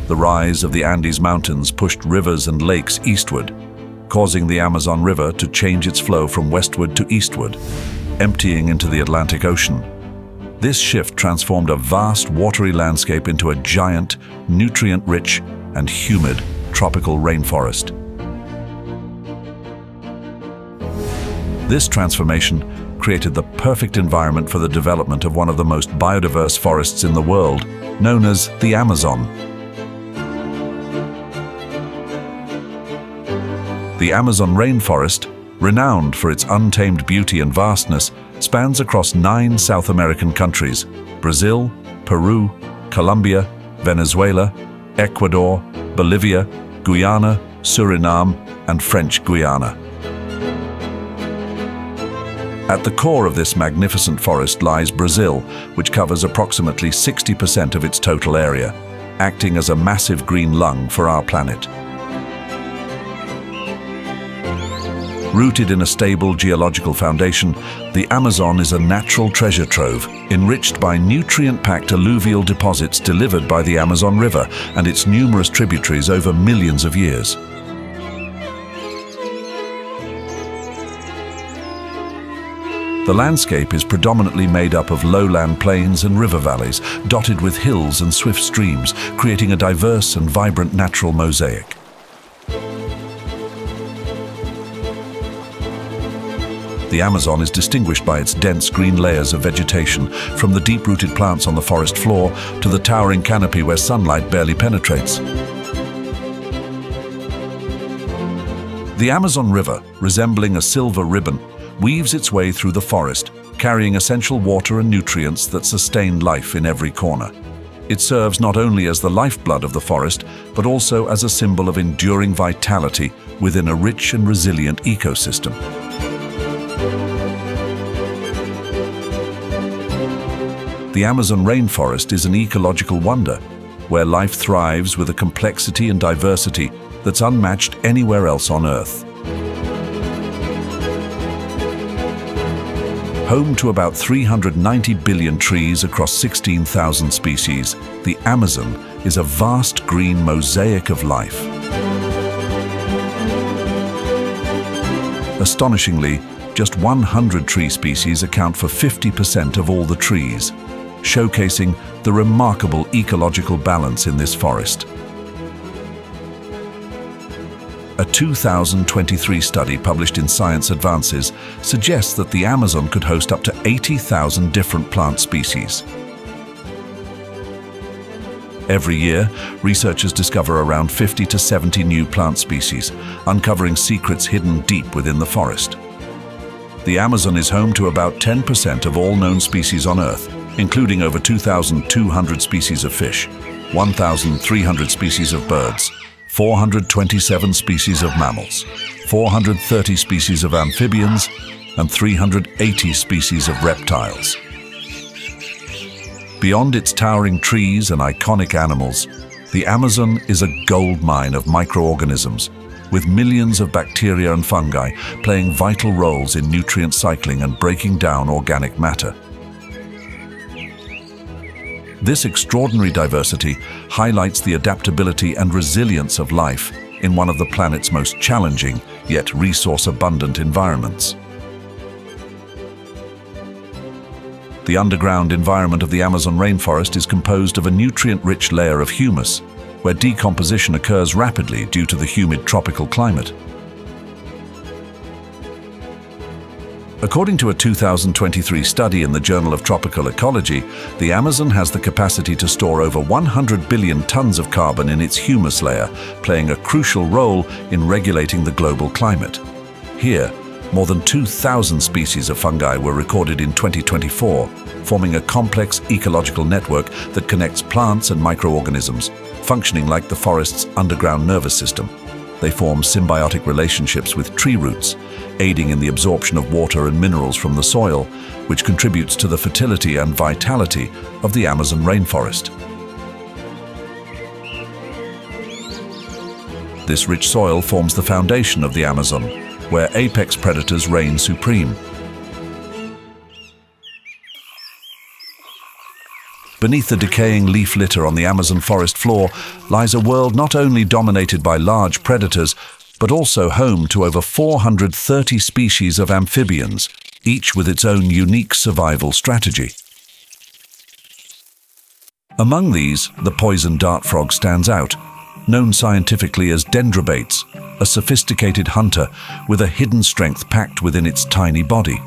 The rise of the Andes Mountains pushed rivers and lakes eastward, causing the Amazon River to change its flow from westward to eastward, emptying into the Atlantic Ocean. This shift transformed a vast watery landscape into a giant, nutrient-rich and humid tropical rainforest. This transformation created the perfect environment for the development of one of the most biodiverse forests in the world, known as the Amazon. The Amazon rainforest, renowned for its untamed beauty and vastness, spans across 9 South American countries: Brazil, Peru, Colombia, Venezuela, Ecuador, Bolivia, Guyana, Suriname, and French Guiana. At the core of this magnificent forest lies Brazil, which covers approximately 60% of its total area, acting as a massive green lung for our planet. Rooted in a stable geological foundation, the Amazon is a natural treasure trove, enriched by nutrient-packed alluvial deposits delivered by the Amazon River and its numerous tributaries over millions of years. The landscape is predominantly made up of lowland plains and river valleys, dotted with hills and swift streams, creating a diverse and vibrant natural mosaic. The Amazon is distinguished by its dense green layers of vegetation, from the deep-rooted plants on the forest floor to the towering canopy where sunlight barely penetrates. The Amazon River, resembling a silver ribbon, weaves its way through the forest, carrying essential water and nutrients that sustain life in every corner. It serves not only as the lifeblood of the forest, but also as a symbol of enduring vitality within a rich and resilient ecosystem. The Amazon rainforest is an ecological wonder, where life thrives with a complexity and diversity that's unmatched anywhere else on Earth. Home to about 390 billion trees across 16,000 species, the Amazon is a vast green mosaic of life. Astonishingly, just 100 tree species account for 50% of all the trees, showcasing the remarkable ecological balance in this forest. A 2023 study published in Science Advances suggests that the Amazon could host up to 80,000 different plant species. Every year, researchers discover around 50 to 70 new plant species, uncovering secrets hidden deep within the forest. The Amazon is home to about 10% of all known species on Earth, including over 2,200 species of fish, 1,300 species of birds, 427 species of mammals, 430 species of amphibians, and 380 species of reptiles. Beyond its towering trees and iconic animals, the Amazon is a goldmine of microorganisms, with millions of bacteria and fungi playing vital roles in nutrient cycling and breaking down organic matter. This extraordinary diversity highlights the adaptability and resilience of life in one of the planet's most challenging yet resource-abundant environments. The underground environment of the Amazon rainforest is composed of a nutrient-rich layer of humus, where decomposition occurs rapidly due to the humid tropical climate. According to a 2023 study in the Journal of Tropical Ecology, the Amazon has the capacity to store over 100 billion tons of carbon in its humus layer, playing a crucial role in regulating the global climate. Here, more than 2,000 species of fungi were recorded in 2024, forming a complex ecological network that connects plants and microorganisms, functioning like the forest's underground nervous system. They form symbiotic relationships with tree roots, aiding in the absorption of water and minerals from the soil, which contributes to the fertility and vitality of the Amazon rainforest. This rich soil forms the foundation of the Amazon, where apex predators reign supreme. Beneath the decaying leaf litter on the Amazon forest floor lies a world not only dominated by large predators, but also home to over 430 species of amphibians, each with its own unique survival strategy. Among these, the poison dart frog stands out, known scientifically as dendrobates, a sophisticated hunter with a hidden strength packed within its tiny body.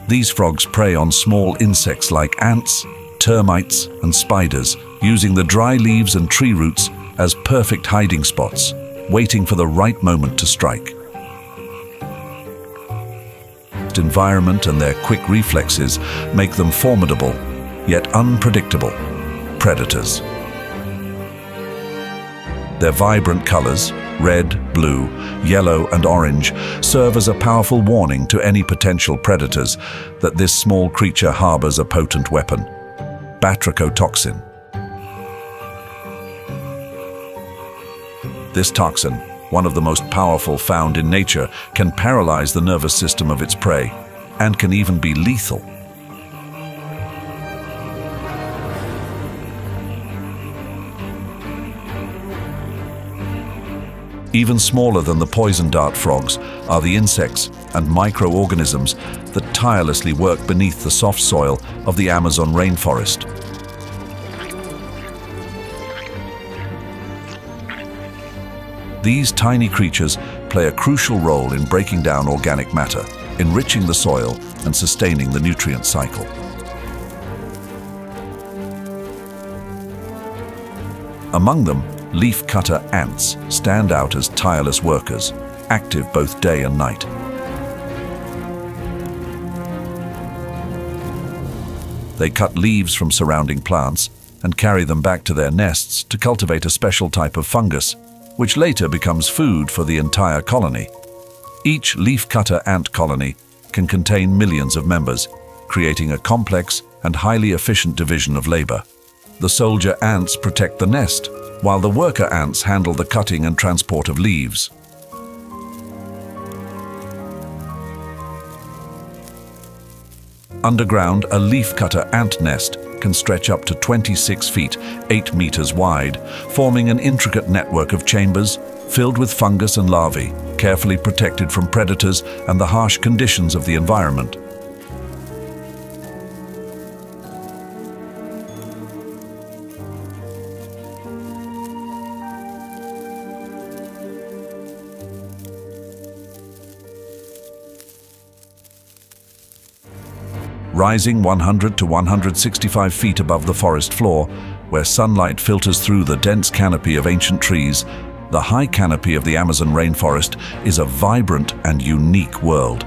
These frogs prey on small insects like ants, termites, and spiders, using the dry leaves and tree roots as perfect hiding spots, waiting for the right moment to strike. Environment and their quick reflexes make them formidable, yet unpredictable, predators. Their vibrant colors, red, blue, yellow, and orange, serve as a powerful warning to any potential predators that this small creature harbors a potent weapon, batrachotoxin. This toxin, one of the most powerful found in nature, can paralyze the nervous system of its prey and can even be lethal. Even smaller than the poison dart frogs are the insects and microorganisms that tirelessly work beneath the soft soil of the Amazon rainforest. These tiny creatures play a crucial role in breaking down organic matter, enriching the soil and sustaining the nutrient cycle. Among them, leaf-cutter ants stand out as tireless workers, active both day and night. They cut leaves from surrounding plants and carry them back to their nests to cultivate a special type of fungus, which later becomes food for the entire colony. Each leaf-cutter ant colony can contain millions of members, creating a complex and highly efficient division of labor. The soldier ants protect the nest, while the worker ants handle the cutting and transport of leaves. Underground, a leafcutter ant nest can stretch up to 26 feet, 8 meters wide, forming an intricate network of chambers filled with fungus and larvae, carefully protected from predators and the harsh conditions of the environment. Rising 100 to 165 feet above the forest floor, where sunlight filters through the dense canopy of ancient trees, the high canopy of the Amazon rainforest is a vibrant and unique world.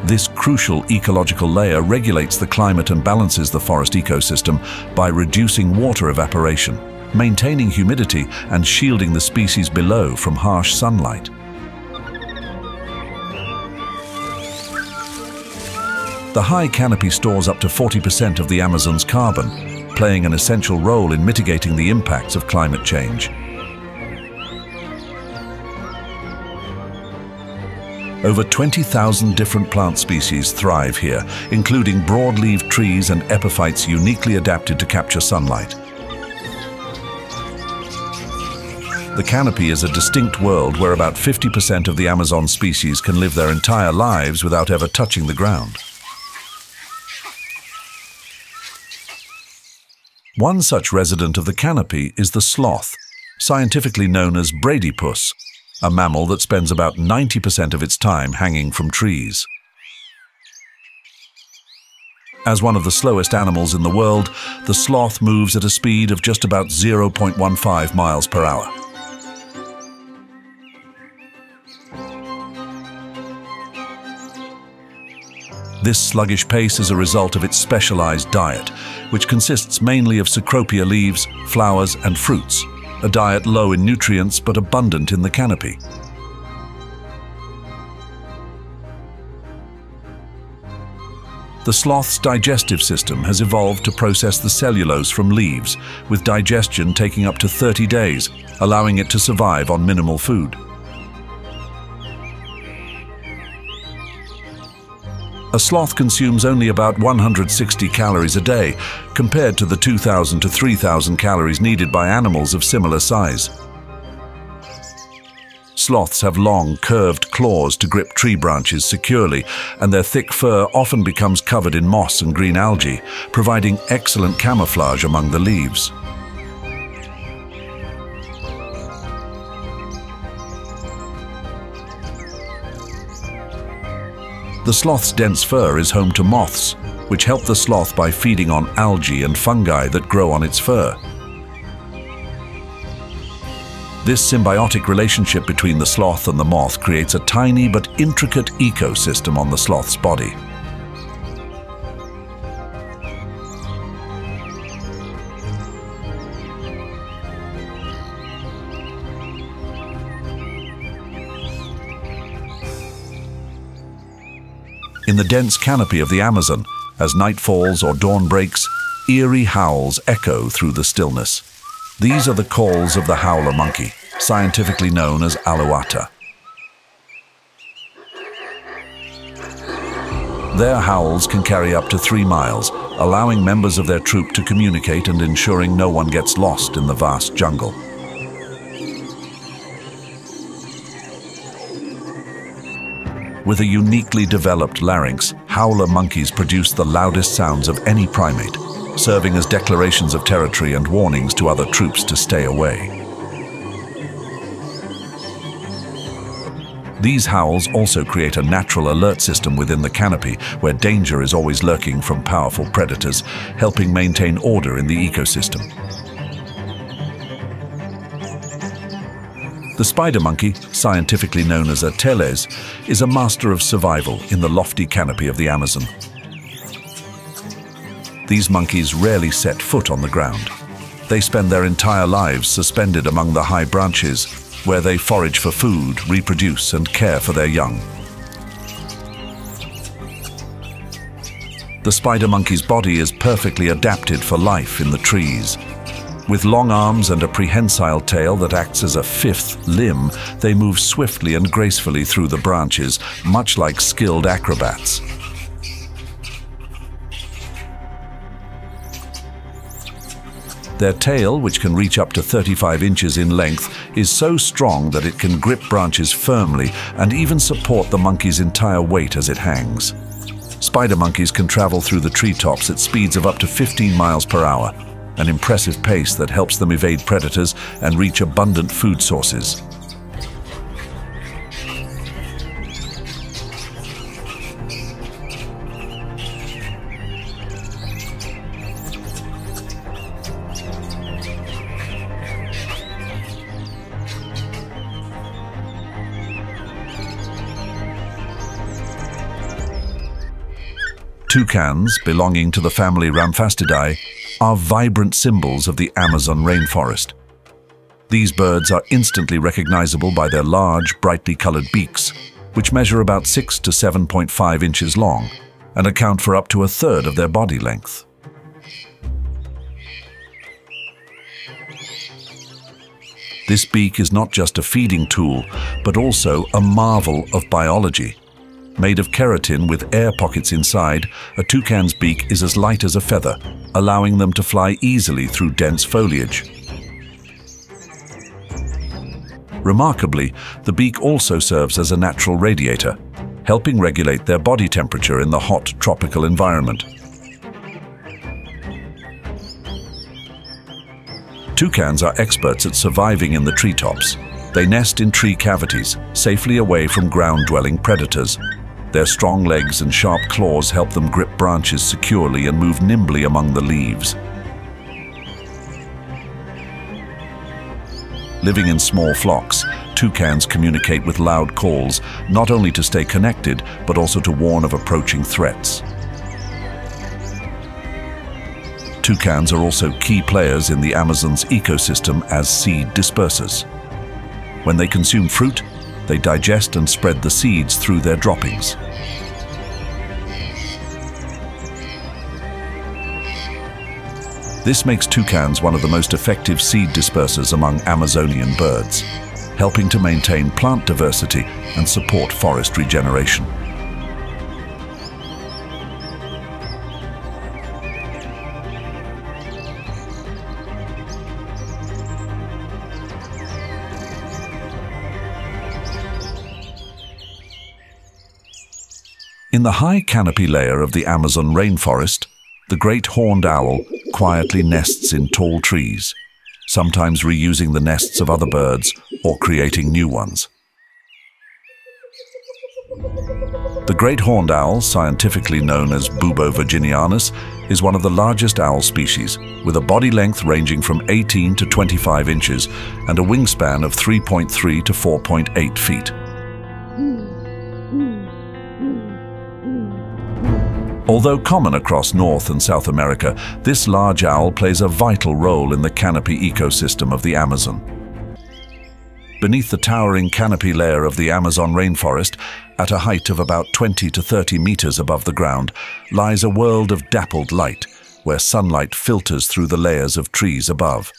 This crucial ecological layer regulates the climate and balances the forest ecosystem by reducing water evaporation, maintaining humidity, and shielding the species below from harsh sunlight. The high canopy stores up to 40% of the Amazon's carbon, playing an essential role in mitigating the impacts of climate change. Over 20,000 different plant species thrive here, including broadleaf trees and epiphytes uniquely adapted to capture sunlight. The canopy is a distinct world where about 50% of the Amazon species can live their entire lives without ever touching the ground. One such resident of the canopy is the sloth, scientifically known as bradypus, a mammal that spends about 90% of its time hanging from trees. As one of the slowest animals in the world, the sloth moves at a speed of just about 0.15 miles per hour. This sluggish pace is a result of its specialized diet, which consists mainly of cecropia leaves, flowers, and fruits, a diet low in nutrients but abundant in the canopy. The sloth's digestive system has evolved to process the cellulose from leaves, with digestion taking up to 30 days, allowing it to survive on minimal food. A sloth consumes only about 160 calories a day, compared to the 2,000 to 3,000 calories needed by animals of similar size. Sloths have long, curved claws to grip tree branches securely, and their thick fur often becomes covered in moss and green algae, providing excellent camouflage among the leaves. The sloth's dense fur is home to moths, which help the sloth by feeding on algae and fungi that grow on its fur. This symbiotic relationship between the sloth and the moth creates a tiny but intricate ecosystem on the sloth's body. In the dense canopy of the Amazon, as night falls or dawn breaks, eerie howls echo through the stillness. These are the calls of the howler monkey, scientifically known as alouatta. Their howls can carry up to 3 miles, allowing members of their troop to communicate and ensuring no one gets lost in the vast jungle. With a uniquely developed larynx, howler monkeys produce the loudest sounds of any primate, serving as declarations of territory and warnings to other troops to stay away. These howls also create a natural alert system within the canopy, where danger is always lurking from powerful predators, helping maintain order in the ecosystem. The spider monkey, scientifically known as a teles, is a master of survival in the lofty canopy of the Amazon. These monkeys rarely set foot on the ground. They spend their entire lives suspended among the high branches, where they forage for food, reproduce, and care for their young. The spider monkey's body is perfectly adapted for life in the trees. With long arms and a prehensile tail that acts as a fifth limb, they move swiftly and gracefully through the branches, much like skilled acrobats. Their tail, which can reach up to 35 inches in length, is so strong that it can grip branches firmly and even support the monkey's entire weight as it hangs. Spider monkeys can travel through the treetops at speeds of up to 15 miles per hour, an impressive pace that helps them evade predators and reach abundant food sources. Toucans, belonging to the family Rhamphastidae, are vibrant symbols of the Amazon rainforest. These birds are instantly recognizable by their large, brightly colored beaks, which measure about 6 to 7.5 inches long and account for up to a third of their body length. This beak is not just a feeding tool, but also a marvel of biology. Made of keratin with air pockets inside, a toucan's beak is as light as a feather, allowing them to fly easily through dense foliage. Remarkably, the beak also serves as a natural radiator, helping regulate their body temperature in the hot tropical environment. Toucans are experts at surviving in the treetops. They nest in tree cavities, safely away from ground-dwelling predators. Their strong legs and sharp claws help them grip branches securely and move nimbly among the leaves. Living in small flocks, toucans communicate with loud calls, not only to stay connected, but also to warn of approaching threats. Toucans are also key players in the Amazon's ecosystem as seed dispersers. When they consume fruit, they digest and spread the seeds through their droppings. This makes toucans one of the most effective seed dispersers among Amazonian birds, helping to maintain plant diversity and support forest regeneration. In the high canopy layer of the Amazon rainforest, the great horned owl quietly nests in tall trees, sometimes reusing the nests of other birds or creating new ones. The great horned owl, scientifically known as Bubo virginianus, is one of the largest owl species, with a body length ranging from 18 to 25 inches and a wingspan of 3.3 to 4.8 feet. Although common across North and South America, this large owl plays a vital role in the canopy ecosystem of the Amazon. Beneath the towering canopy layer of the Amazon rainforest, at a height of about 20 to 30 meters above the ground, lies a world of dappled light, where sunlight filters through the layers of trees above.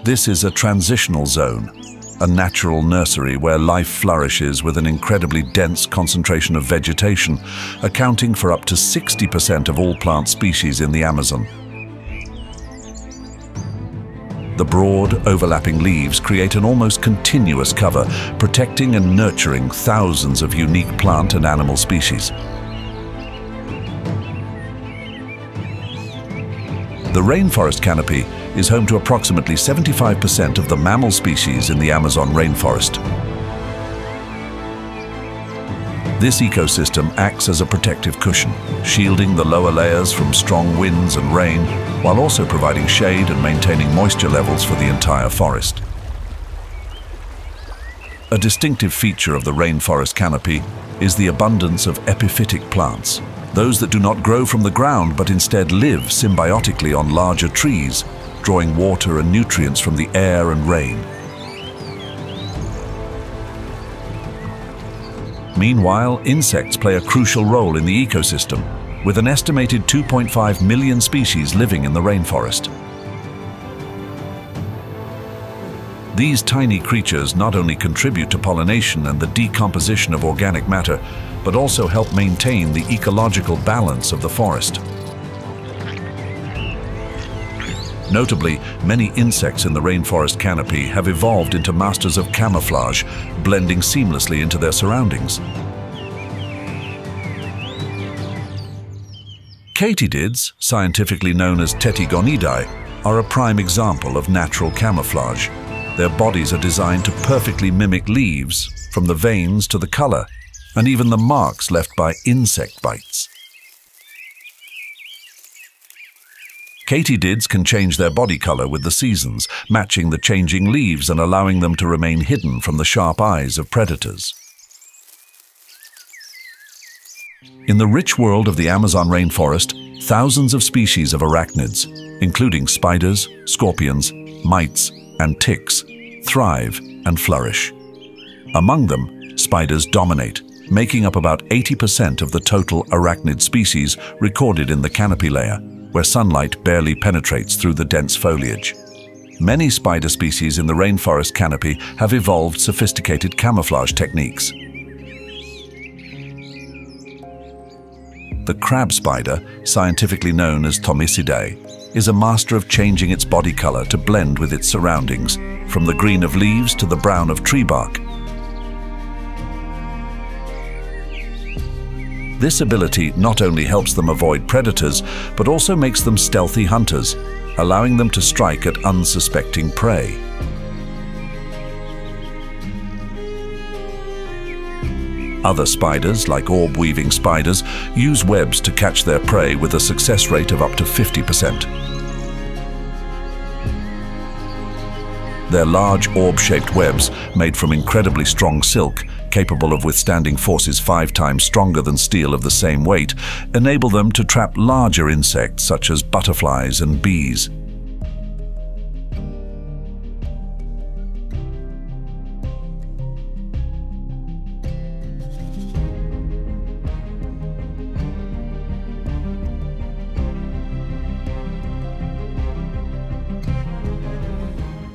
This is a transitional zone, a natural nursery where life flourishes with an incredibly dense concentration of vegetation, accounting for up to 60% of all plant species in the Amazon. The broad, overlapping leaves create an almost continuous cover, protecting and nurturing thousands of unique plant and animal species. The rainforest canopy is home to approximately 75% of the mammal species in the Amazon rainforest. This ecosystem acts as a protective cushion, shielding the lower layers from strong winds and rain, while also providing shade and maintaining moisture levels for the entire forest. A distinctive feature of the rainforest canopy is the abundance of epiphytic plants, those that do not grow from the ground but instead live symbiotically on larger trees, drawing water and nutrients from the air and rain. Meanwhile, insects play a crucial role in the ecosystem, with an estimated 2.5 million species living in the rainforest. These tiny creatures not only contribute to pollination and the decomposition of organic matter, but also help maintain the ecological balance of the forest. Notably, many insects in the rainforest canopy have evolved into masters of camouflage, blending seamlessly into their surroundings. Katydids, scientifically known as Tetygonidae, are a prime example of natural camouflage. Their bodies are designed to perfectly mimic leaves, from the veins to the color, and even the marks left by insect bites. Katydids can change their body color with the seasons, matching the changing leaves and allowing them to remain hidden from the sharp eyes of predators. In the rich world of the Amazon rainforest, thousands of species of arachnids, including spiders, scorpions, mites, and ticks, thrive and flourish. Among them, spiders dominate, making up about 80% of the total arachnid species recorded in the canopy layer, where sunlight barely penetrates through the dense foliage. Many spider species in the rainforest canopy have evolved sophisticated camouflage techniques. The crab spider, scientifically known as Thomisidae, is a master of changing its body color to blend with its surroundings, from the green of leaves to the brown of tree bark. This ability not only helps them avoid predators, but also makes them stealthy hunters, allowing them to strike at unsuspecting prey. Other spiders, like orb-weaving spiders, use webs to catch their prey with a success rate of up to 50%. Their large orb-shaped webs, made from incredibly strong silk, capable of withstanding forces 5 times stronger than steel of the same weight, enable them to trap larger insects such as butterflies and bees.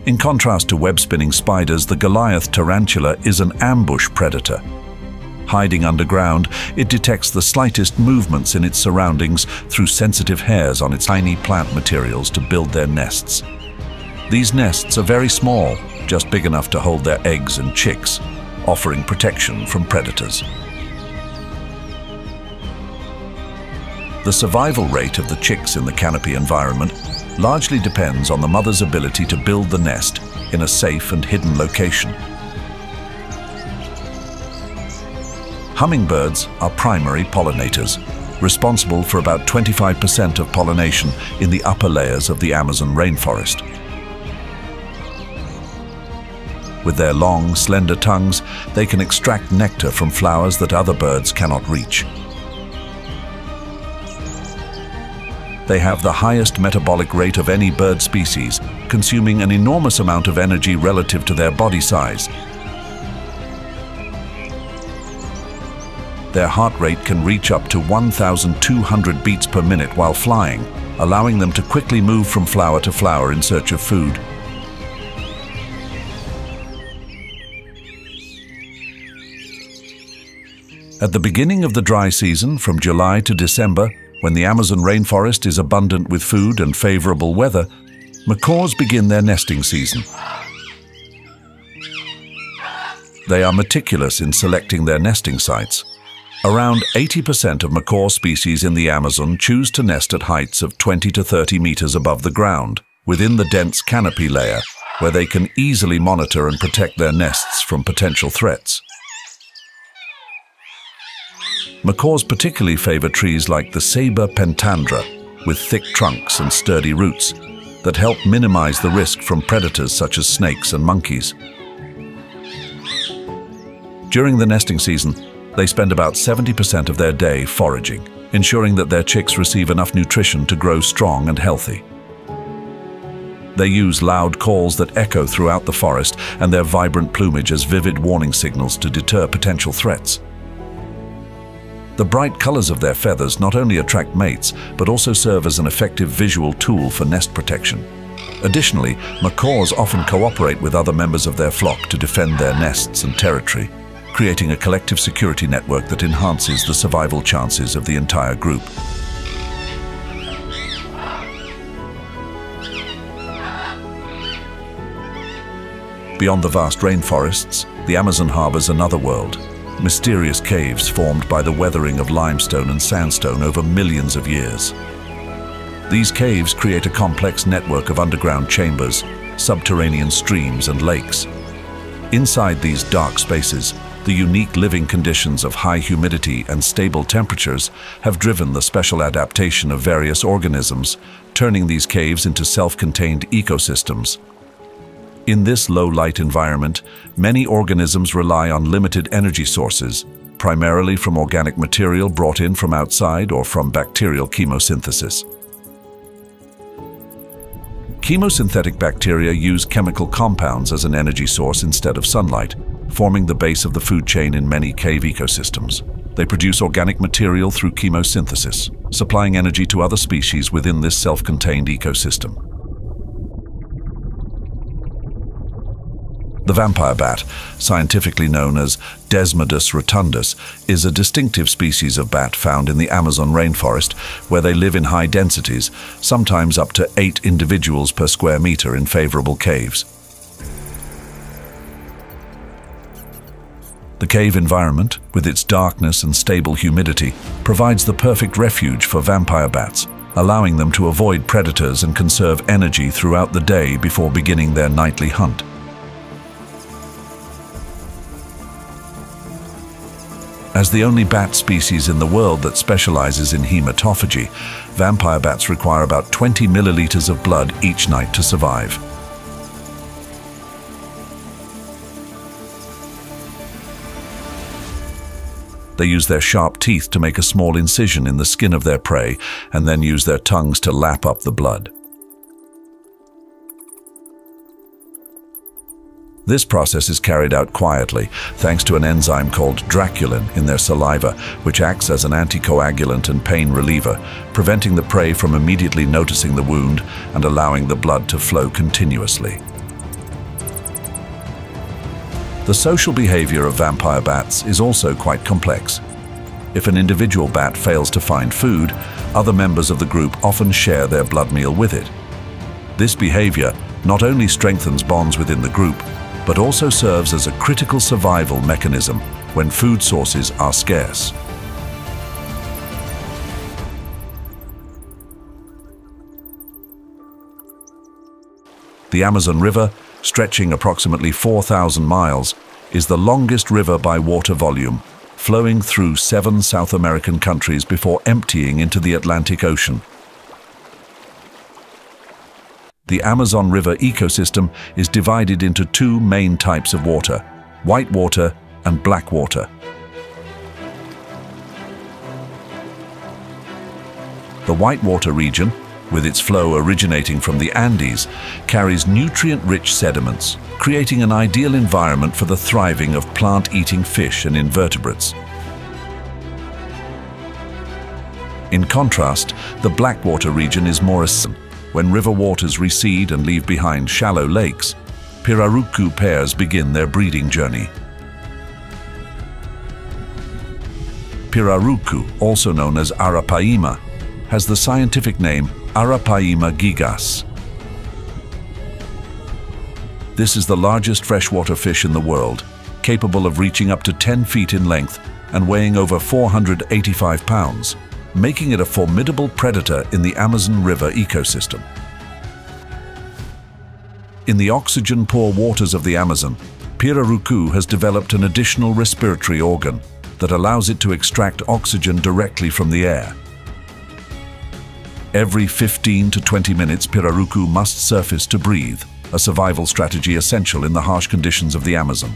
In contrast to web-spinning spiders, the Goliath tarantula is an ambush predator. Hiding underground, it detects the slightest movements in its surroundings through sensitive hairs on its tiny plant materials to build their nests. These nests are very small, just big enough to hold their eggs and chicks, offering protection from predators. The survival rate of the chicks in the canopy environment largely depends on the mother's ability to build the nest in a safe and hidden location. Hummingbirds are primary pollinators, responsible for about 25% of pollination in the upper layers of the Amazon rainforest. With their long, slender tongues, they can extract nectar from flowers that other birds cannot reach. They have the highest metabolic rate of any bird species, consuming an enormous amount of energy relative to their body size. Their heart rate can reach up to 1,200 beats per minute while flying, allowing them to quickly move from flower to flower in search of food. At the beginning of the dry season, from July to December, when the Amazon rainforest is abundant with food and favorable weather, macaws begin their nesting season. They are meticulous in selecting their nesting sites. Around 80% of macaw species in the Amazon choose to nest at heights of 20 to 30 meters above the ground, within the dense canopy layer, where they can easily monitor and protect their nests from potential threats. Macaws particularly favor trees like the Saber pentandra, with thick trunks and sturdy roots, that help minimize the risk from predators such as snakes and monkeys. During the nesting season, they spend about 70% of their day foraging, ensuring that their chicks receive enough nutrition to grow strong and healthy. They use loud calls that echo throughout the forest and their vibrant plumage as vivid warning signals to deter potential threats. The bright colors of their feathers not only attract mates, but also serve as an effective visual tool for nest protection. Additionally, macaws often cooperate with other members of their flock to defend their nests and territory, creating a collective security network that enhances the survival chances of the entire group. Beyond the vast rainforests, the Amazon harbors another world. Mysterious caves formed by the weathering of limestone and sandstone over millions of years. These caves create a complex network of underground chambers, subterranean streams and lakes. Inside these dark spaces, the unique living conditions of high humidity and stable temperatures have driven the special adaptation of various organisms, turning these caves into self-contained ecosystems. In this low-light environment, many organisms rely on limited energy sources, primarily from organic material brought in from outside or from bacterial chemosynthesis. Chemosynthetic bacteria use chemical compounds as an energy source instead of sunlight, forming the base of the food chain in many cave ecosystems. They produce organic material through chemosynthesis, supplying energy to other species within this self-contained ecosystem. The vampire bat, scientifically known as Desmodus rotundus, is a distinctive species of bat found in the Amazon rainforest, where they live in high densities, sometimes up to 8 individuals per square meter in favorable caves. The cave environment, with its darkness and stable humidity, provides the perfect refuge for vampire bats, allowing them to avoid predators and conserve energy throughout the day before beginning their nightly hunt. As the only bat species in the world that specializes in hematophagy, vampire bats require about 20 milliliters of blood each night to survive. They use their sharp teeth to make a small incision in the skin of their prey and then use their tongues to lap up the blood. This process is carried out quietly, thanks to an enzyme called draculin in their saliva, which acts as an anticoagulant and pain reliever, preventing the prey from immediately noticing the wound and allowing the blood to flow continuously. The social behavior of vampire bats is also quite complex. If an individual bat fails to find food, other members of the group often share their blood meal with it. This behavior not only strengthens bonds within the group, but also serves as a critical survival mechanism when food sources are scarce. The Amazon River, stretching approximately 4,000 miles, is the longest river by water volume, flowing through 7 South American countries before emptying into the Atlantic Ocean. The Amazon River ecosystem is divided into 2 main types of water: white water and black water. The whitewater region, with its flow originating from the Andes, carries nutrient-rich sediments, creating an ideal environment for the thriving of plant-eating fish and invertebrates. In contrast, the blackwater region is more acidic. When river waters recede and leave behind shallow lakes, pirarucu pairs begin their breeding journey. Pirarucu, also known as Arapaima, has the scientific name Arapaima gigas. This is the largest freshwater fish in the world, capable of reaching up to 10 feet in length and weighing over 485 pounds, making it a formidable predator in the Amazon River ecosystem. In the oxygen-poor waters of the Amazon, pirarucu has developed an additional respiratory organ that allows it to extract oxygen directly from the air. Every 15 to 20 minutes, pirarucu must surface to breathe, a survival strategy essential in the harsh conditions of the Amazon.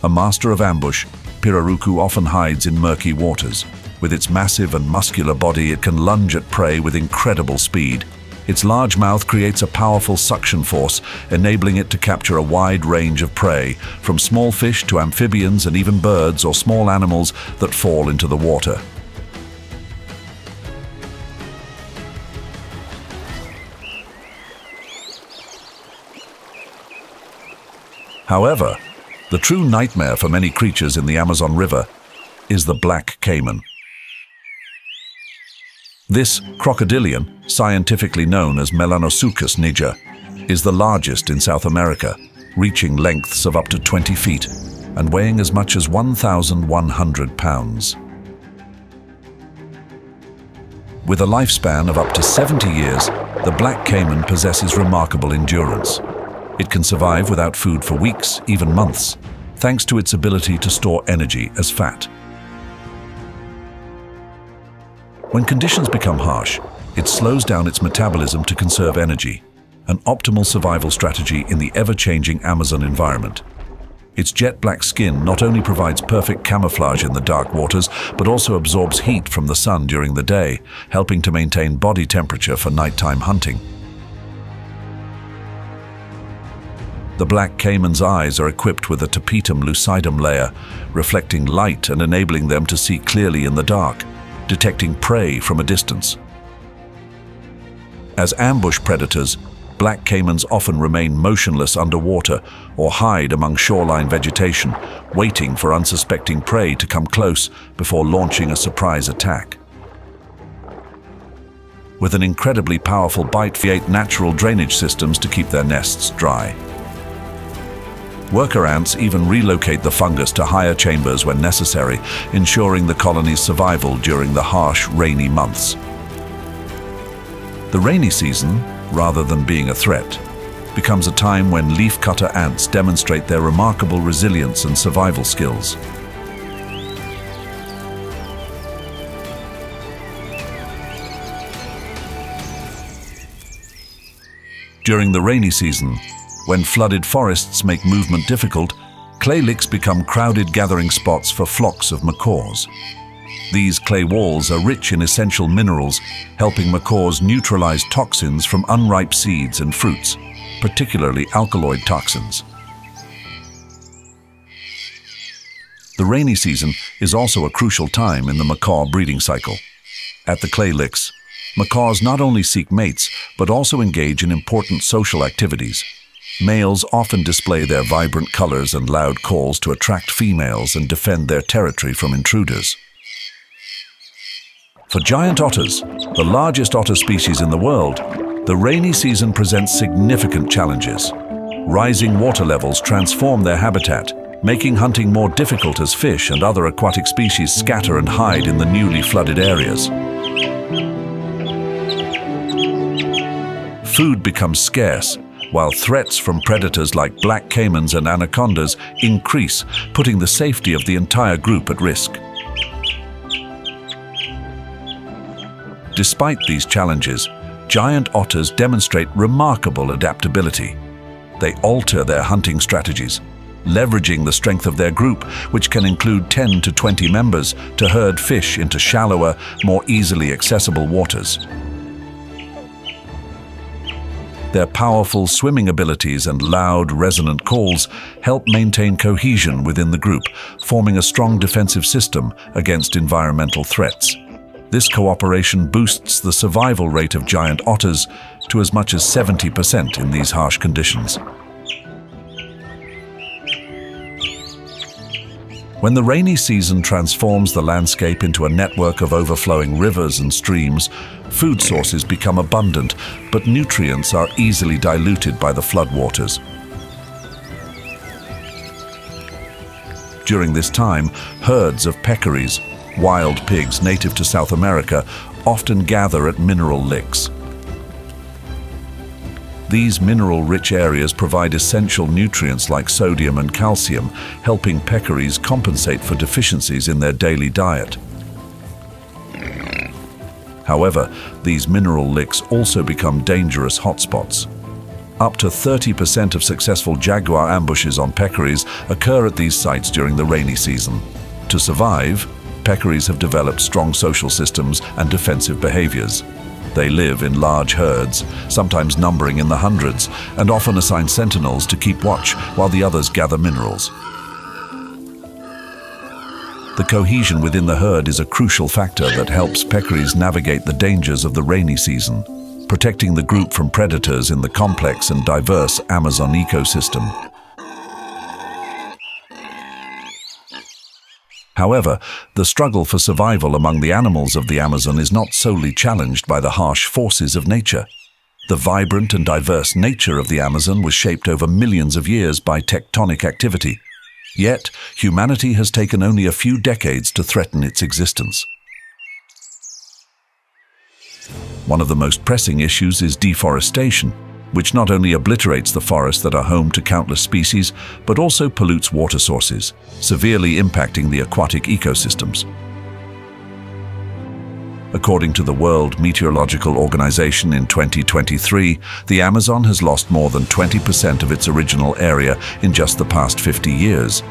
A master of ambush, pirarucu often hides in murky waters. With its massive and muscular body, it can lunge at prey with incredible speed. Its large mouth creates a powerful suction force, enabling it to capture a wide range of prey, from small fish to amphibians and even birds or small animals that fall into the water. However, the true nightmare for many creatures in the Amazon River is the black caiman. This crocodilian, scientifically known as Melanosuchus niger, is the largest in South America, reaching lengths of up to 20 feet and weighing as much as 1,100 pounds. With a lifespan of up to 70 years, the black caiman possesses remarkable endurance. It can survive without food for weeks, even months, thanks to its ability to store energy as fat. When conditions become harsh, it slows down its metabolism to conserve energy, an optimal survival strategy in the ever-changing Amazon environment. Its jet black skin not only provides perfect camouflage in the dark waters, but also absorbs heat from the sun during the day, helping to maintain body temperature for nighttime hunting. The black caiman's eyes are equipped with a tapetum lucidum layer, reflecting light and enabling them to see clearly in the dark, detecting prey from a distance. As ambush predators, black caimans often remain motionless underwater or hide among shoreline vegetation, waiting for unsuspecting prey to come close before launching a surprise attack. With an incredibly powerful bite, they create natural drainage systems to keep their nests dry. Worker ants even relocate the fungus to higher chambers when necessary, ensuring the colony's survival during the harsh, rainy months. The rainy season, rather than being a threat, becomes a time when leafcutter ants demonstrate their remarkable resilience and survival skills. During the rainy season, when flooded forests make movement difficult, clay licks become crowded gathering spots for flocks of macaws. These clay walls are rich in essential minerals, helping macaws neutralize toxins from unripe seeds and fruits, particularly alkaloid toxins. The rainy season is also a crucial time in the macaw breeding cycle. At the clay licks, macaws not only seek mates, but also engage in important social activities. Males often display their vibrant colors and loud calls to attract females and defend their territory from intruders. For giant otters, the largest otter species in the world, the rainy season presents significant challenges. Rising water levels transform their habitat, making hunting more difficult as fish and other aquatic species scatter and hide in the newly flooded areas. Food becomes scarce, while threats from predators like black caimans and anacondas increase, putting the safety of the entire group at risk. Despite these challenges, giant otters demonstrate remarkable adaptability. They alter their hunting strategies, leveraging the strength of their group, which can include 10 to 20 members, to herd fish into shallower, more easily accessible waters. Their powerful swimming abilities and loud, resonant calls help maintain cohesion within the group, forming a strong defensive system against environmental threats. This cooperation boosts the survival rate of giant otters to as much as 70% in these harsh conditions. When the rainy season transforms the landscape into a network of overflowing rivers and streams, food sources become abundant, but nutrients are easily diluted by the floodwaters. During this time, herds of peccaries, wild pigs native to South America, often gather at mineral licks. These mineral-rich areas provide essential nutrients like sodium and calcium, helping peccaries compensate for deficiencies in their daily diet. However, these mineral licks also become dangerous hotspots. Up to 30% of successful jaguar ambushes on peccaries occur at these sites during the rainy season. To survive, peccaries have developed strong social systems and defensive behaviors. They live in large herds, sometimes numbering in the hundreds, and often assign sentinels to keep watch while the others gather minerals. The cohesion within the herd is a crucial factor that helps peccaries navigate the dangers of the rainy season, protecting the group from predators in the complex and diverse Amazon ecosystem. However, the struggle for survival among the animals of the Amazon is not solely challenged by the harsh forces of nature. The vibrant and diverse nature of the Amazon was shaped over millions of years by tectonic activity. Yet, humanity has taken only a few decades to threaten its existence. One of the most pressing issues is deforestation, which not only obliterates the forests that are home to countless species, but also pollutes water sources, severely impacting the aquatic ecosystems. According to the World Meteorological Organization in 2023, the Amazon has lost more than 20% of its original area in just the past 50 years.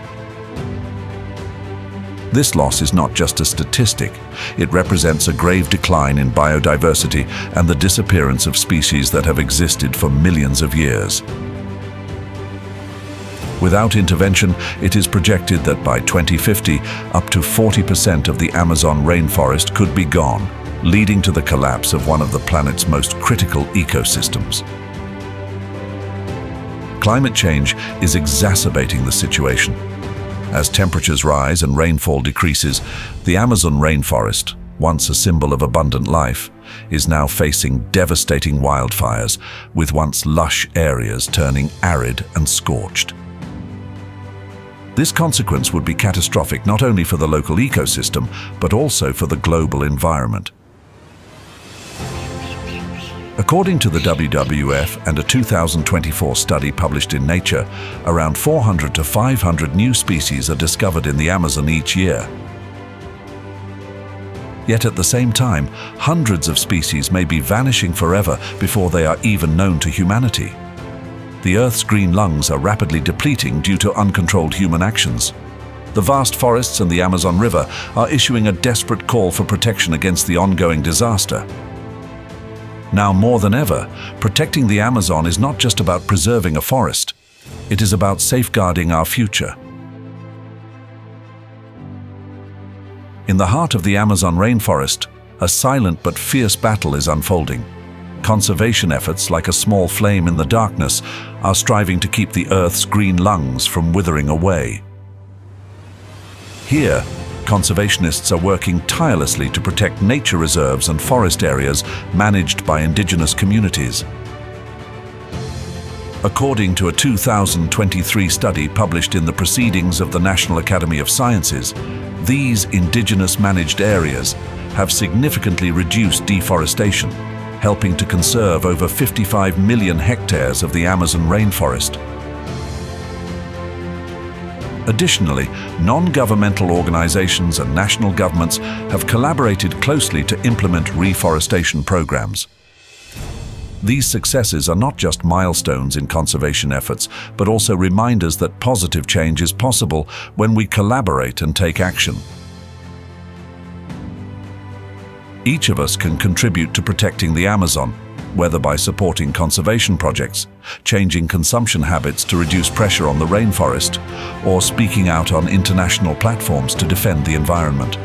This loss is not just a statistic. It represents a grave decline in biodiversity and the disappearance of species that have existed for millions of years. Without intervention, it is projected that by 2050, up to 40% of the Amazon rainforest could be gone, leading to the collapse of one of the planet's most critical ecosystems. Climate change is exacerbating the situation. As temperatures rise and rainfall decreases, the Amazon rainforest, once a symbol of abundant life, is now facing devastating wildfires, with once lush areas turning arid and scorched. This consequence would be catastrophic not only for the local ecosystem, but also for the global environment. According to the WWF and a 2024 study published in Nature, around 400 to 500 new species are discovered in the Amazon each year. Yet at the same time, hundreds of species may be vanishing forever before they are even known to humanity. The Earth's green lungs are rapidly depleting due to uncontrolled human actions. The vast forests and the Amazon River are issuing a desperate call for protection against the ongoing disaster. Now more than ever, protecting the Amazon is not just about preserving a forest. It is about safeguarding our future. In the heart of the Amazon rainforest, a silent but fierce battle is unfolding. Conservation efforts, like a small flame in the darkness, are striving to keep the Earth's green lungs from withering away. Here, conservationists are working tirelessly to protect nature reserves and forest areas managed by indigenous communities. According to a 2023 study published in the Proceedings of the National Academy of Sciences, these indigenous managed areas have significantly reduced deforestation, helping to conserve over 55 million hectares of the Amazon rainforest. Additionally, non-governmental organizations and national governments have collaborated closely to implement reforestation programs. These successes are not just milestones in conservation efforts, but also reminders that positive change is possible when we collaborate and take action. Each of us can contribute to protecting the Amazon, whether by supporting conservation projects, changing consumption habits to reduce pressure on the rainforest, or speaking out on international platforms to defend the environment.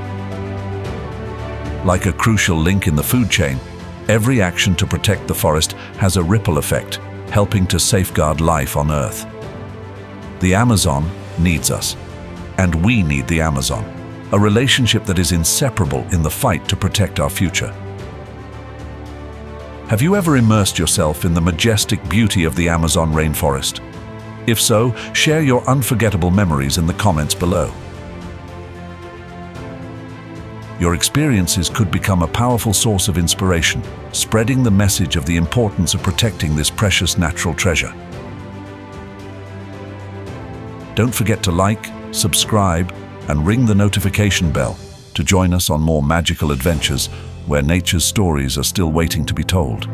Like a crucial link in the food chain, every action to protect the forest has a ripple effect, helping to safeguard life on Earth. The Amazon needs us, and we need the Amazon, a relationship that is inseparable in the fight to protect our future. Have you ever immersed yourself in the majestic beauty of the Amazon rainforest? If so, share your unforgettable memories in the comments below. Your experiences could become a powerful source of inspiration, spreading the message of the importance of protecting this precious natural treasure. Don't forget to like, subscribe, and ring the notification bell to join us on more magical adventures where nature's stories are still waiting to be told.